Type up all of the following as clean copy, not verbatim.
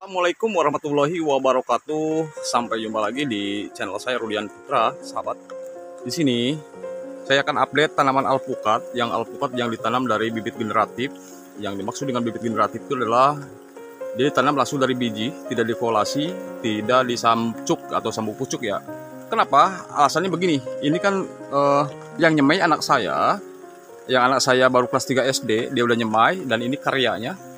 Assalamualaikum warahmatullahi wabarakatuh. Sampai jumpa lagi di channel saya Rudian Putra, sahabat. Di sini saya akan update tanaman alpukat yang ditanam dari bibit generatif. Yang dimaksud dengan bibit generatif itu adalah dia ditanam langsung dari biji, tidak divolasi, tidak disamcuk atau sambung pucuk ya. Kenapa? Alasannya begini. Ini kan yang nyemai anak saya. Yang anak saya baru kelas 3 SD, dia udah nyemai dan ini karyanya.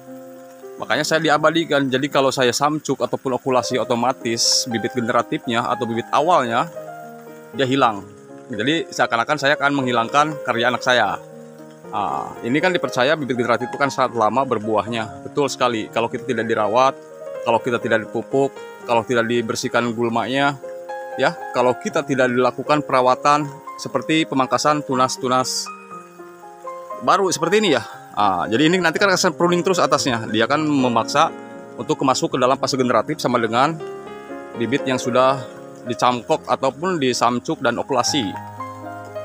Makanya saya diabadikan. Jadi kalau saya samcuk ataupun okulasi, otomatis bibit generatifnya atau bibit awalnya dia hilang. Jadi seakan-akan saya akan menghilangkan karya anak saya. Ini kan dipercaya bibit generatif itu kan sangat lama berbuahnya. Betul sekali. Kalau kita tidak dirawat, kalau kita tidak dipupuk, kalau tidak dibersihkan gulmanya, ya, kalau kita tidak dilakukan perawatan seperti pemangkasan tunas-tunas baru seperti ini ya. Jadi ini nanti kan akan pruning terus atasnya. Dia akan memaksa untuk masuk ke dalam fase generatif sama dengan bibit yang sudah dicangkok ataupun disamcuk dan okulasi.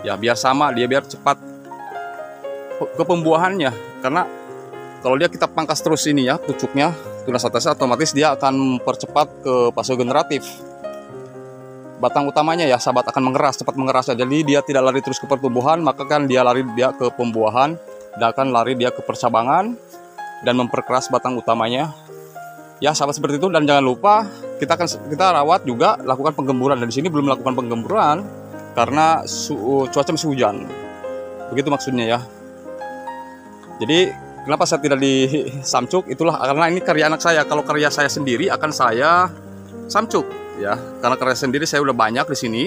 Ya biar sama, dia biar cepat ke pembuahannya. Karena kalau dia kita pangkas terus ini ya, pucuknya, tunas atasnya, otomatis dia akan mempercepat ke fase generatif. Batang utamanya ya sahabat akan mengeras, cepat mengeras. Jadi dia tidak lari terus ke pertumbuhan, maka kan dia lari ke pembuahan. Dan akan lari dia ke percabangan dan memperkeras batang utamanya. Ya sahabat seperti itu. Dan jangan lupa kita rawat juga, lakukan penggemburan. Dan di sini belum melakukan penggemburan karena cuaca masih hujan. Begitu maksudnya ya. Jadi kenapa saya tidak disamcuk? Itulah karena ini karya anak saya. Kalau karya saya sendiri akan saya samcuk ya. Karena karya sendiri saya udah banyak di sini.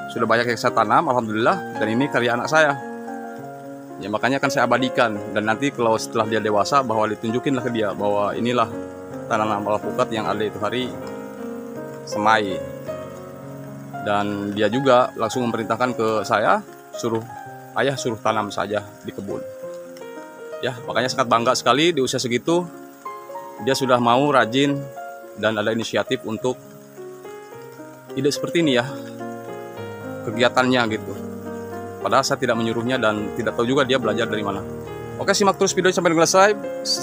Sudah banyak yang saya tanam, alhamdulillah. Dan ini karya anak saya. Ya makanya akan saya abadikan, dan nanti kalau setelah dia dewasa bahwa ditunjukinlah ke dia bahwa inilah tanaman alpukat yang ada itu hari semai. Dan dia juga langsung memerintahkan ke saya, ayah suruh tanam saja di kebun. Ya makanya sangat bangga sekali di usia segitu dia sudah mau rajin dan ada inisiatif untuk ide seperti ini ya, kegiatannya gitu. Padahal saya tidak menyuruhnya dan tidak tahu juga dia belajar dari mana. Oke, simak terus video sampai selesai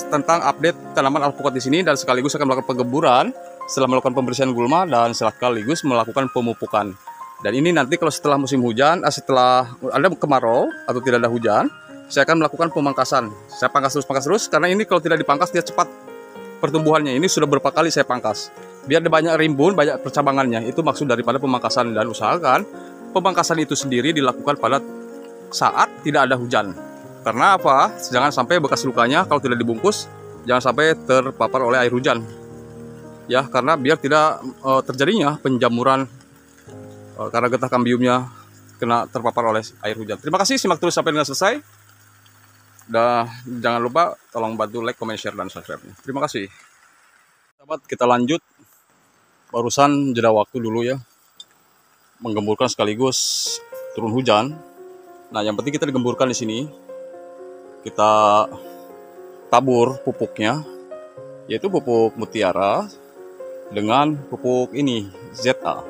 tentang update tanaman alpukat di sini, dan sekaligus akan melakukan penggemburan setelah melakukan pembersihan gulma dan sekaligus melakukan pemupukan. Dan ini nanti kalau setelah musim hujan, setelah ada kemarau atau tidak ada hujan, saya akan melakukan pemangkasan. Saya pangkas terus karena ini kalau tidak dipangkas dia cepat pertumbuhannya. Ini sudah berapa kali saya pangkas. Biar ada banyak rimbun, banyak percabangannya. Itu maksud daripada pemangkasan, dan usahakan pemangkasan itu sendiri dilakukan pada saat tidak ada hujan. Karena apa? Jangan sampai bekas lukanya kalau tidak dibungkus, jangan sampai terpapar oleh air hujan. Ya, karena biar tidak terjadinya penjamuran karena getah kambiumnya kena terpapar oleh air hujan. Terima kasih, simak terus sampai dengan selesai. Dan jangan lupa tolong bantu like, comment, share, dan subscribe. Terima kasih. Sahabat, kita lanjut. Barusan jeda waktu dulu ya. Menggemburkan sekaligus turun hujan. Nah, yang penting kita digemburkan di sini. Kita tabur pupuknya, yaitu pupuk mutiara dengan pupuk ini ZA.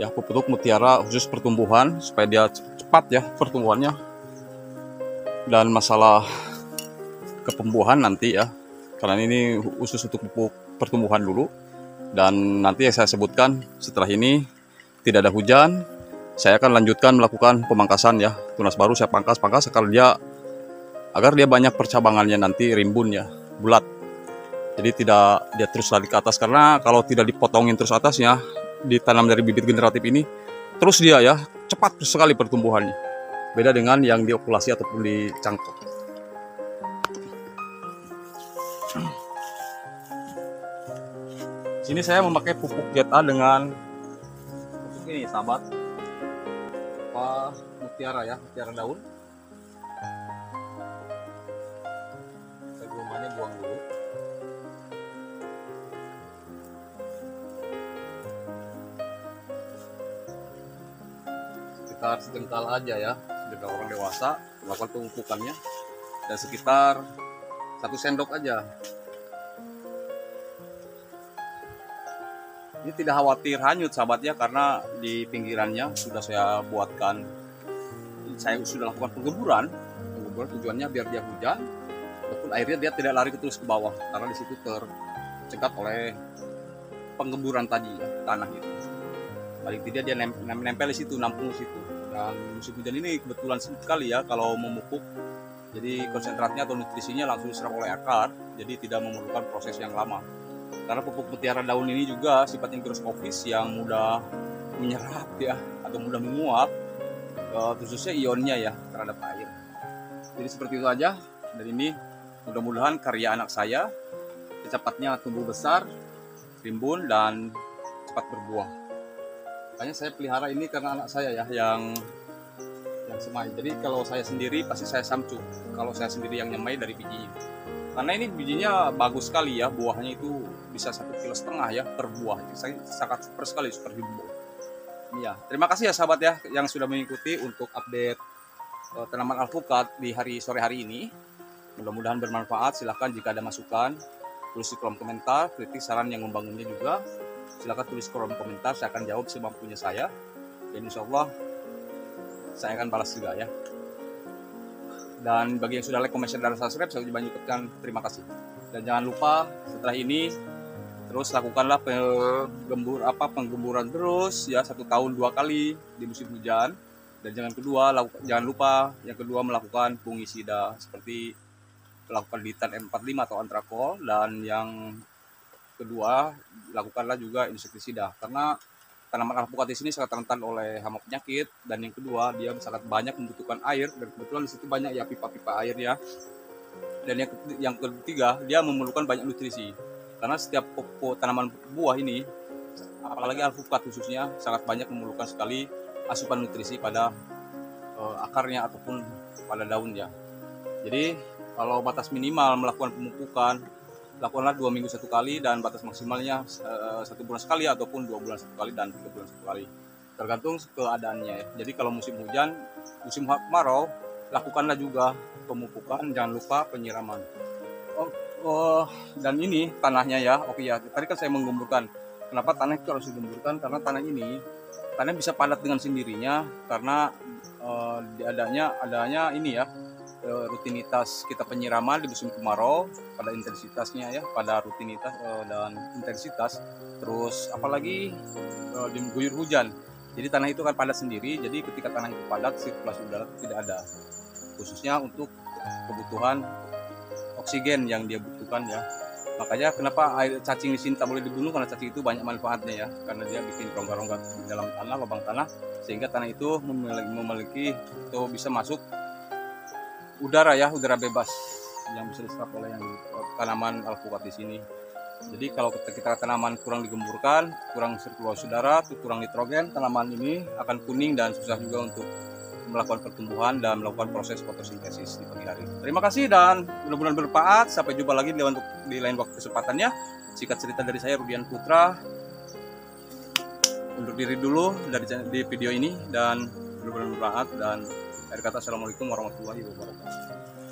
Ya, pupuk mutiara khusus pertumbuhan supaya dia cepat ya pertumbuhannya. Dan masalah kepembuahan nanti ya. Karena ini khusus untuk pupuk pertumbuhan dulu. Dan nanti yang saya sebutkan setelah ini tidak ada hujan, saya akan lanjutkan melakukan pemangkasan ya. Tunas baru saya pangkas agar dia banyak percabangannya nanti, rimbunnya bulat. Jadi tidak dia terus lari ke atas, karena kalau tidak dipotongin terus atasnya, ditanam dari bibit generatif ini, terus dia ya cepat sekali pertumbuhannya. Beda dengan yang diokulasi ataupun dicangkok. Sini saya memakai pupuk ZA dengan ini sahabat, mutiara ya, mutiara daun. Gulmanya buang dulu. Sekitar sejengkal aja ya, sejengkal orang dewasa melakukan pemupukannya, dan sekitar 1 sendok aja. Ini tidak khawatir hanyut sahabatnya, karena di pinggirannya sudah saya buatkan, saya sudah lakukan penggemburan. Tujuannya biar dia hujan, ataupun airnya dia tidak lari terus ke bawah, karena di situ cegat oleh penggemburan tadi ya, tanah itu. Paling tidak dia nempel di situ, nampung di situ. Dan musim hujan ini kebetulan sekali ya kalau memupuk, jadi konsentratnya atau nutrisinya langsung diserap oleh akar, jadi tidak memerlukan proses yang lama. Karena pupuk mutiara daun ini juga sifatnya higroskopis yang mudah menyerap ya, atau mudah menguap, khususnya ionnya ya terhadap air. Jadi seperti itu aja. Dan ini mudah-mudahan karya anak saya secepatnya tumbuh besar, rimbun, dan cepat berbuah. Makanya saya pelihara ini karena anak saya ya yang semai. Jadi kalau saya sendiri pasti saya samcu. Kalau saya sendiri yang nyemai dari bijinya. Karena ini bijinya bagus sekali ya, buahnya itu bisa 1,5 kilo ya per buah. Itu sangat super sekali, super jumbo. Ya, terima kasih ya sahabat ya yang sudah mengikuti untuk update tanaman alpukat di sore hari ini. Mudah-mudahan bermanfaat. Silahkan jika ada masukan tulis di kolom komentar, kritik saran yang membangunnya juga. Silahkan tulis kolom komentar, saya akan jawab semampunya saya. Dan insya Allah saya akan balas juga ya. Dan bagi yang sudah like, comment, share, dan subscribe, saya ucapkan terima kasih. Dan jangan lupa setelah ini terus lakukanlah penggemburan terus ya, 1 tahun 2 kali di musim hujan. Dan jangan lupa yang kedua melakukan fungisida seperti melakukan Ditan M45 atau Antrakol. Dan yang kedua lakukanlah juga insektisida karena tanaman alpukat di sini sangat rentan oleh hama penyakit. Dan yang kedua dia sangat banyak membutuhkan air, dan kebetulan di situ banyak ya pipa-pipa air ya. Dan yang ketiga dia memerlukan banyak nutrisi karena setiap pokok tanaman buah ini, apalagi alpukat khususnya, sangat banyak memerlukan sekali asupan nutrisi pada akarnya ataupun pada daunnya. Jadi kalau batas minimal melakukan pemupukan, lakukanlah 2 minggu 1 kali, dan batas maksimalnya 1 bulan sekali ataupun 2 bulan 1 kali dan 3 bulan 1 kali, tergantung keadaannya ya. Jadi kalau musim hujan, musim kemarau, lakukanlah juga pemupukan, jangan lupa penyiraman. Dan ini tanahnya ya, oke ya. Tadi kan saya menggemburkan. Kenapa tanah itu harus digemburkan? Karena tanah bisa padat dengan sendirinya karena adanya ini ya, rutinitas kita penyiraman di musim kemarau pada intensitasnya ya, pada rutinitas dan intensitas. Terus apalagi diguyur hujan, jadi tanah itu kan padat sendiri. Jadi ketika tanah itu padat, sirkulasi udara tidak ada, khususnya untuk kebutuhan oksigen yang dia butuhkan ya. Makanya kenapa air cacing di sini tak boleh dibunuh, karena cacing itu banyak manfaatnya ya, karena dia bikin rongga-rongga di dalam tanah, lubang tanah, sehingga tanah itu memiliki atau bisa masuk udara ya, udara bebas yang bisa diserap oleh tanaman alpukat di sini. Jadi kalau kita tanaman kurang digemburkan, kurang sirkulasi udara, kurang nitrogen, tanaman ini akan kuning dan susah juga untuk melakukan pertumbuhan dan melakukan proses fotosintesis di pagi hari. Terima kasih dan mudah-mudahan bermanfaat. Sampai jumpa lagi di lain waktu kesempatannya. Singkat cerita dari saya, Rudian Putra. Undur diri dulu di video ini, dan mudah-mudahan bermanfaat. Dan akhir kata, assalamualaikum warahmatullahi wabarakatuh.